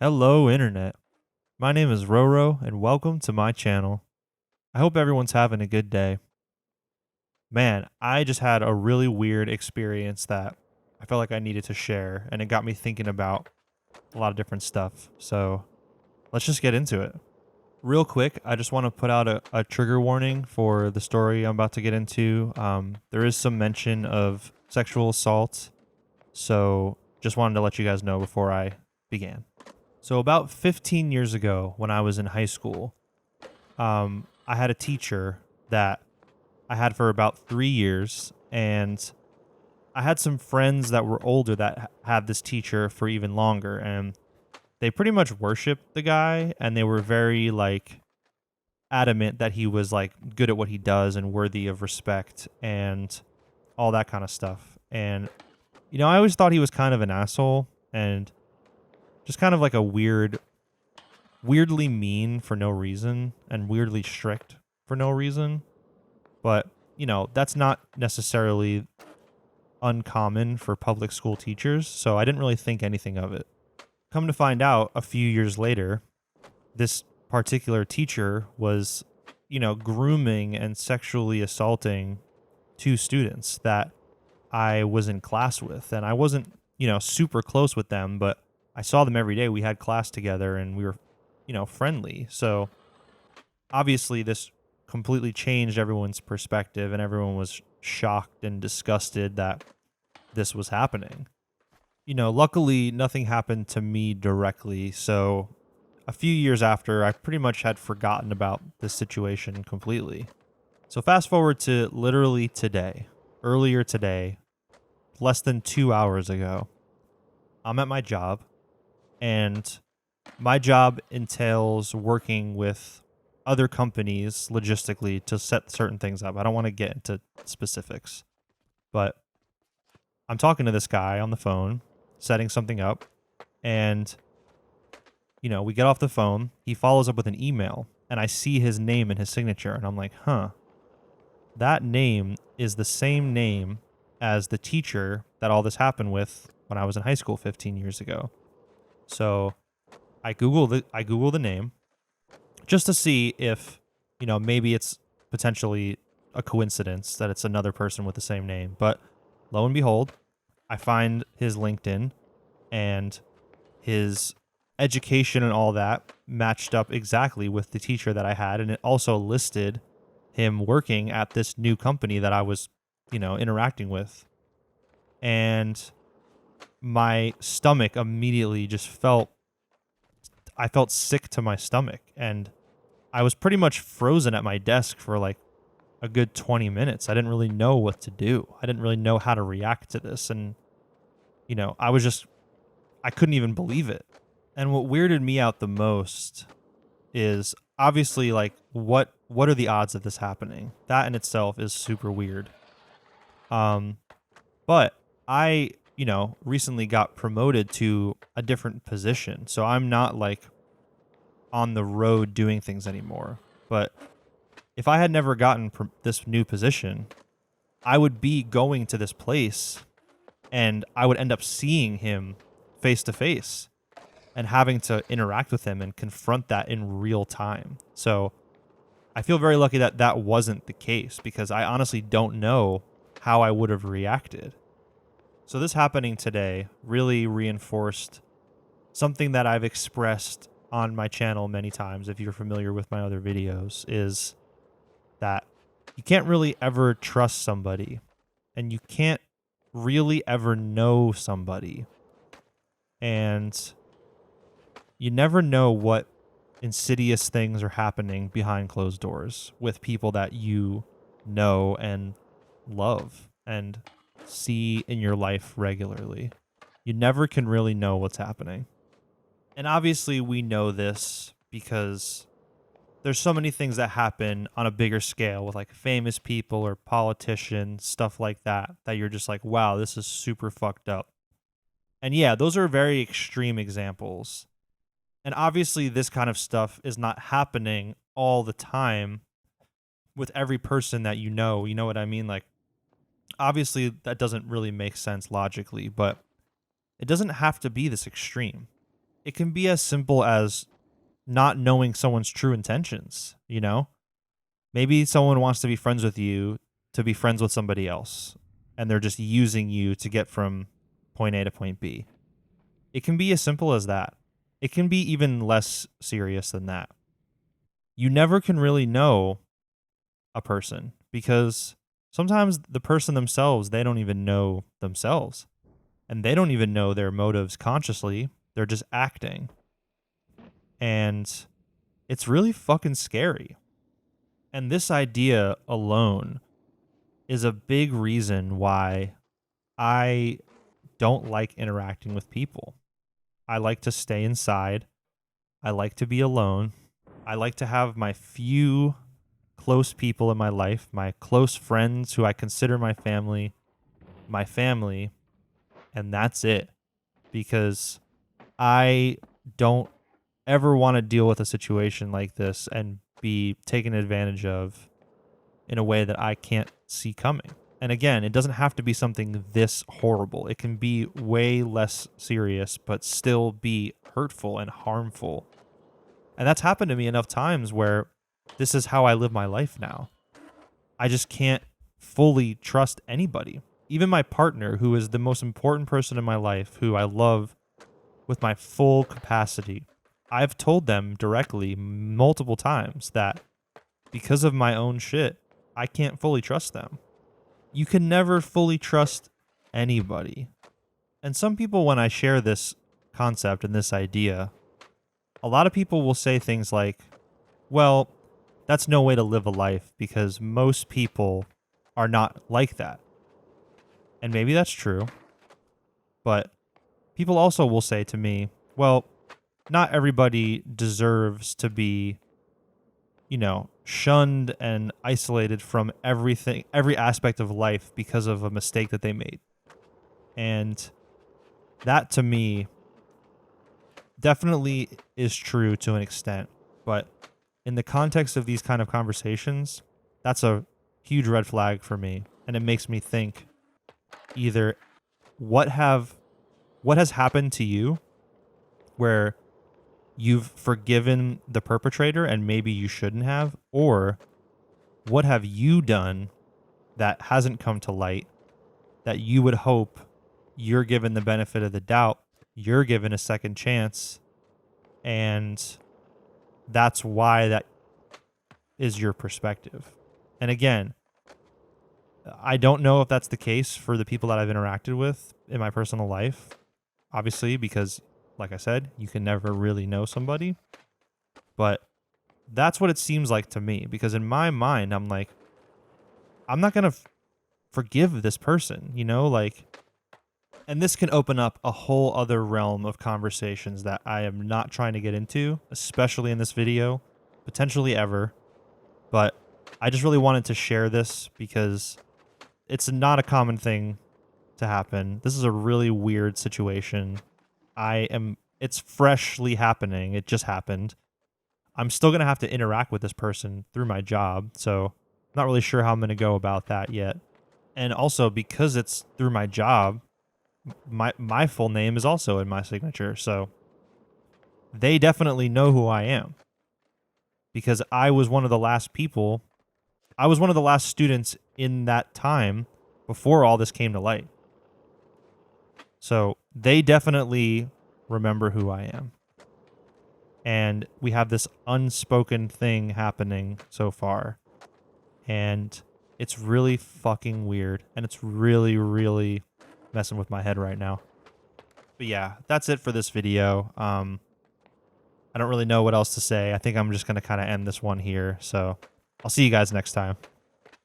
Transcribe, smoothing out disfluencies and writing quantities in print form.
Hello, Internet. My name is Roro, and welcome to my channel. I hope everyone's having a good day. Man, I just had a really weird experience that I felt like I needed to share, and it got me thinking about a lot of different stuff. So let's just get into it. Real quick, I just want to put out a trigger warning for the story I'm about to get into. There is some mention of sexual assault, so just wanted to let you guys know before I began. So about 15 years ago, when I was in high school, I had a teacher that I had for about 3 years, and I had some friends that were older that had this teacher for even longer, and they pretty much worshiped the guy, and they were very like adamant that he was like good at what he does and worthy of respect and all that kind of stuff. And I always thought he was kind of an asshole and just kind of like a weirdly mean for no reason and weirdly strict for no reason. But, that's not necessarily uncommon for public school teachers, so I didn't really think anything of it. Come to find out a few years later, this particular teacher was, grooming and sexually assaulting two students that I was in class with. And I wasn't, super close with them, but I saw them every day. We had class together and we were, friendly. So obviously, this completely changed everyone's perspective, and everyone was shocked and disgusted that this was happening. Luckily, nothing happened to me directly. So a few years after, I pretty much had forgotten about this situation completely. So fast forward to literally today, earlier today, less than 2 hours ago, I'm at my job, and my job entails working with other companies logistically to set certain things up. I don't want to get into specifics, but I'm talking to this guy on the phone, setting something up, and we get off the phone. He follows up with an email, and I see his name and his signature, and I'm like, huh, that name is the same name as the teacher that all this happened with when I was in high school 15 years ago. So I Google the name just to see if maybe it's potentially a coincidence that it's another person with the same name. But lo and behold, I find his LinkedIn, and his education and all that matched up exactly with the teacher that I had, and it also listed him working at this new company that I was, interacting with. And my stomach immediately just I felt sick to my stomach, and I was pretty much frozen at my desk for like a good 20 minutes. I didn't really know what to do. I didn't really know how to react to this. And, I couldn't even believe it. And what weirded me out the most is obviously like what are the odds of this happening? That in itself is super weird. Um but I, recently got promoted to a different position. So I'm not like on the road doing things anymore. But if I had never gotten this new position, I would be going to this place, and I would end up seeing him face to face and having to interact with him and confront that in real time. So I feel very lucky that that wasn't the case, because I honestly don't know how I would have reacted. So this happening today really reinforced something that I've expressed on my channel many times. If you're familiar with my other videos, is that you can't really ever trust somebody, and you can't really ever know somebody. And you never know what insidious things are happening behind closed doors with people that you know and love and see in your life regularly. You never can really know what's happening. And obviously, we know this because there's so many things that happen on a bigger scale with like famous people or politicians, stuff like that, that you're just like, wow, this is super fucked up. And yeah, those are very extreme examples. And obviously, this kind of stuff is not happening all the time with every person that you know. You know what I mean? Like, obviously, that doesn't really make sense logically, but it doesn't have to be this extreme. it can be as simple as not knowing someone's true intentions, you know? Maybe someone wants to be friends with you to be friends with somebody else, and they're just using you to get from point A to point B. It can be as simple as that. It can be even less serious than that. You never can really know a person because sometimes the person themselves, they don't even know themselves and they don't even know their motives consciously. They're just acting. And it's really fucking scary. And this idea alone is a big reason why I don't like interacting with people. I like to stay inside. I like to be alone. I like to have my few close people in my life, my close friends who I consider my family, and that's it. Because I don't ever want to deal with a situation like this and be taken advantage of in a way that I can't see coming. And again, it doesn't have to be something this horrible. It can be way less serious, but still be hurtful and harmful. And that's happened to me enough times where this is how I live my life now. I just can't fully trust anybody. Even my partner, who is the most important person in my life, who I love with my full capacity. I've told them directly multiple times that because of my own shit, I can't fully trust them. You can never fully trust anybody. And some people, when I share this concept and this idea, a lot of people will say things like, well, that's no way to live a life because most people are not like that. And maybe that's true. But people also will say to me, well, not everybody deserves to be, shunned and isolated from everything, every aspect of life because of a mistake that they made. And that to me definitely is true to an extent. But in the context of these kind of conversations, that's a huge red flag for me. And it makes me think either what has happened to you where you've forgiven the perpetrator and maybe you shouldn't have, or what have you done that hasn't come to light that you would hope you're given the benefit of the doubt, you're given a second chance, and that's why that is your perspective. And again, I don't know if that's the case for the people that I've interacted with in my personal life, obviously, because like I said, you can never really know somebody. But that's what it seems like to me, because in my mind, I'm like, I'm not going to forgive this person, and this can open up a whole other realm of conversations that I am not trying to get into, especially in this video, potentially ever. But I just really wanted to share this because it's not a common thing to happen. This is a really weird situation. It's freshly happening. It just happened. I'm still going to have to interact with this person through my job. So I'm not really sure how I'm going to go about that yet. And also because it's through my job, my full name is also in my signature. So they definitely know who I am because I was one of the last students in that time before all this came to light. So they definitely remember who I am. And we have this unspoken thing happening so far. And it's really fucking weird. And it's really, really messing with my head right now. But yeah, that's it for this video. I don't really know what else to say. I think I'm just going to kind of end this one here. So I'll see you guys next time.